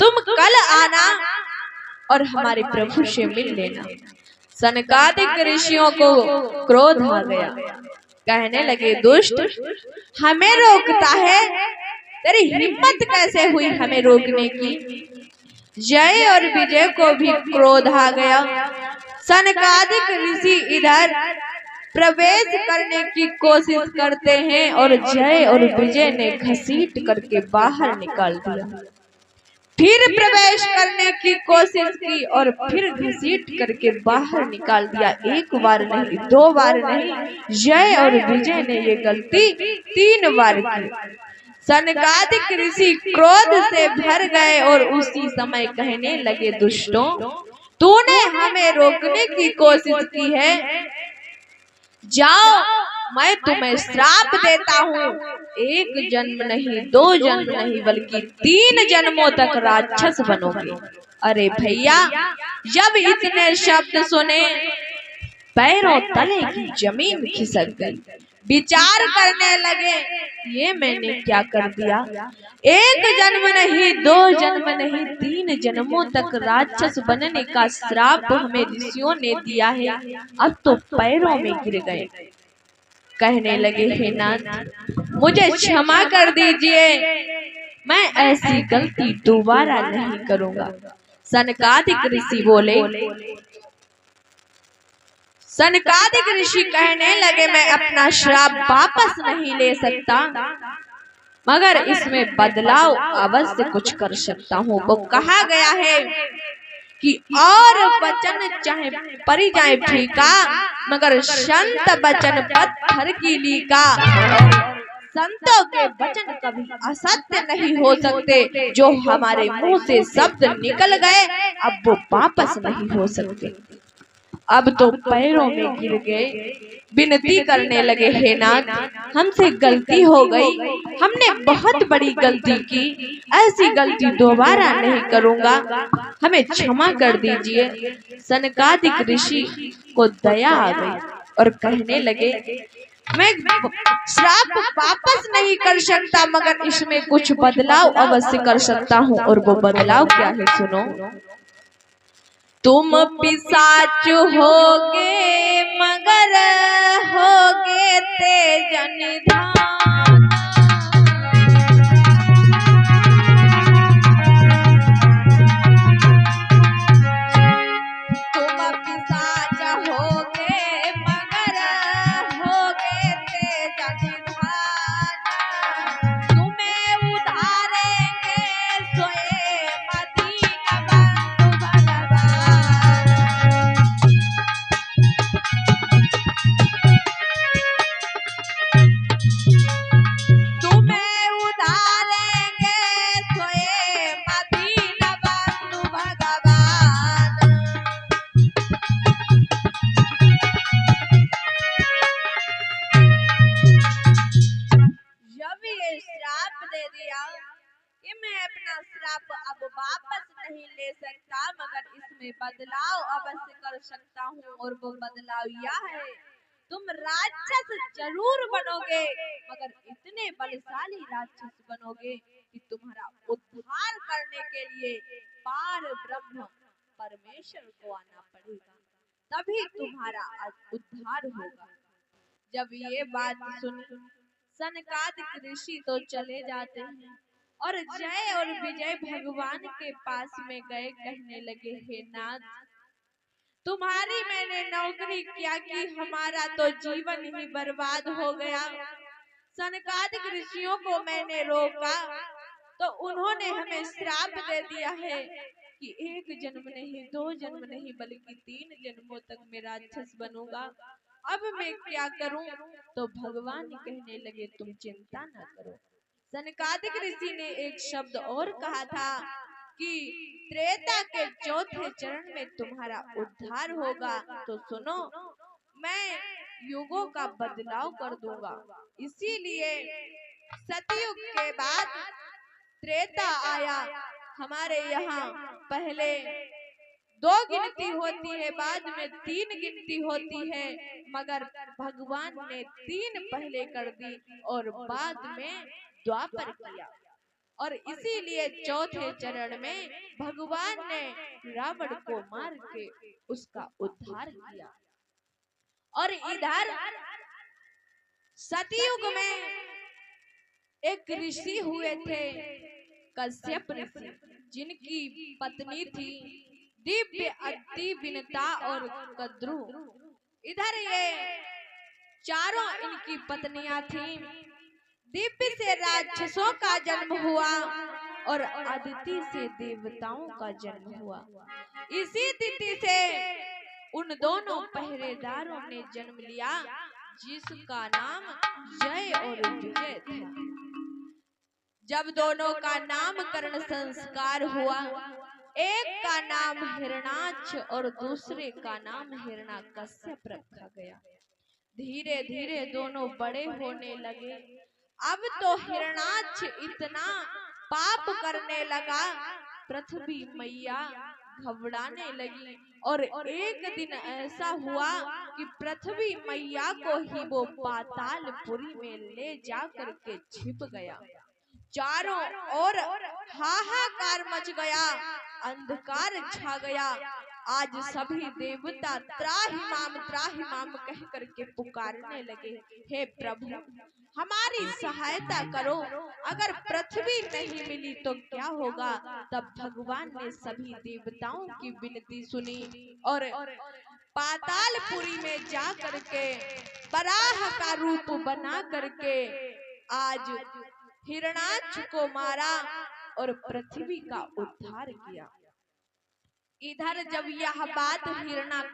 तुम कल आना और हमारे प्रभु से मिल लेना। सनकादिक ऋषियों को क्रोध आ गया, कहने लगे दुष्ट, हमें रोकता है, तेरी हिम्मत कैसे हुई हमें रोकने की। जय और विजय को भी क्रोध आ गया। सनकादिक ऋषि इधर प्रवेश करने की कोशिश करते हैं और जय और विजय ने घसीट करके बाहर निकाल दिया। फिर प्रवेश करने की कोशिश की और फिर घसीट करके बाहर निकाल दिया। एक बार नहीं, दो बार नहीं, जय और विजय ने ये गलती 3 बार की। सनकादिक ऋषि क्रोध से भर गए और उसी समय कहने लगे दुष्टों, तूने हमें रोकने की कोशिश की है, जाओ मैं तुम्हें श्राप देता हूँ, 1 जन्म नहीं, 2 जन्म नहीं, बल्कि 3 जन्मों तक राक्षस बनोगे। अरे भैया, जब इतने शब्द सुने पैरों तले की जमीन खिसक गई। विचार करने लगे, ये मैंने क्या कर दिया। 1 जन्म नहीं, 2 जन्म नहीं, 3 जन्मों तक राक्षस बनने का श्राप हमें ऋषियों ने दिया है, अब तो पैरों में गिर गए। कहने लगे हे नाथ, मुझे क्षमा कर दीजिए, मैं ऐसी गलती दोबारा नहीं करूंगा। सनकादिक ऋषि बोले, सनकादिक ऋषि कहने लगे मैं अपना श्राप वापस नहीं ले सकता, मगर इसमें बदलाव अवश्य कुछ कर सकता हूँ। वो कहा गया है कि और वचन चाहे परी जाए फीका, मगर संत वचन पत्थर की लीका। संतों के वचन कभी असत्य नहीं हो सकते। जो हमारे मुंह से शब्द निकल गए अब वो वापस नहीं हो सकते। अब तो पैरों में गिर गए, विनती करने लगे हे नाथ, हमसे गलती हो गई, हमने बहुत बड़ी गलती की, ऐसी गलती दोबारा नहीं करूंगा, हमें क्षमा कर दीजिए। सनकादिक ऋषि को दया आ गई और कहने लगे मैं श्राप वापस नहीं कर सकता, मगर इसमें कुछ बदलाव अवश्य कर सकता हूँ। और वो बदलाव क्या है सुनो। तुम पिशाच होगे मगर होगे तेज निधान। तुम पिशाच होगे मगर होगे तेज निधान। तुम्हें उधारेंगे सोए मदीना बंधु भगवान। तुम्हें उधारेंगे सोए मदीना बंधु भगवान। जब ये श्राप दे दिया कि मैं अपना श्राप अब वापस नहीं ले सकता, मगर इसमें बदलाव अवश्य कर सकता हूँ। और वो बदलाव यह है, तुम राक्षस जरूर बनोगे, मगर इतने बलशाली राक्षस बनोगे कि तुम्हारा उद्धार करने के लिए पार ब्रह्म परमेश्वर को आना पड़ेगा, तभी तुम्हारा उद्धार होगा। जब ये बात सुन सनकादिक ऋषि तो चले जाते हैं और जय और विजय भगवान के पास में गए। कहने लगे हे नाथ, तुम्हारी मैंने नौकरी क्या की, हमारा तो जीवन ही बर्बाद हो गया। सनकादिक ऋषियों को मैंने रोका तो उन्होंने हमें श्राप दे दिया है कि 1 जन्म नहीं, 2 जन्म नहीं, बल्कि 3 जन्मों तक मैं राक्षस बनूंगा। अब मैं क्या करूं। तो भगवान कहने लगे तुम चिंता न करो। सनकादिक ऋषि ने एक शब्द और कहा था कि त्रेता के 4थे चरण में तुम्हारा उद्धार होगा। तो सुनो, मैं युगों का बदलाव कर दूंगा। इसीलिए सतयुग के बाद त्रेता आया। हमारे यहाँ पहले 2 गिनती होती है, बाद में 3 गिनती होती है, मगर भगवान ने 3 पहले कर दी और बाद में द्वापर किया। और इसीलिए चौथे चरण में भगवान ने रावण को मार के उसका उद्धार किया। और इधर सतयुग में एक ऋषि हुए थे कश्यप ऋषि, जिनकी पत्नी थी दिव्य, अति, विनता और कद्रु। इधर ये चारों इनकी पत्नियां थीं। दिव्य से राक्षसों का जन्म हुआ और अदिति से देवताओं का जन्म हुआ। इसी तिथि से उन दोनों पहरेदारों ने जन्म लिया, जिसका नाम जय और विजय था। जब दोनों का नामकरण संस्कार हुआ, एक का नाम हिरणाक्ष और दूसरे का नाम हिरण्यकश्यप रखा गया। धीरे धीरे दोनों बड़े होने लगे। अब तो हिरणाक्ष इतना पाप करने लगा, पृथ्वी मैया घबराने लगी। और एक दिन ऐसा हुआ कि पृथ्वी मैया को ही वो पातालपुरी में ले जाकर के छिप गया। चारों ओर हाहाकार मच गया, अंधकार छा गया। आज सभी देवता त्राहिमाम कह करके पुकारने लगे, हे प्रभु हमारी सहायता करो, अगर पृथ्वी नहीं मिली तो क्या होगा। तब भगवान ने सभी देवताओं की विनती सुनी और पातालपुरी में जा करके वराह का रूप बना करके आज हिरणाक्ष को मारा और पृथ्वी का उद्धार किया। इधर जब यह बात हिरण्यकश्यप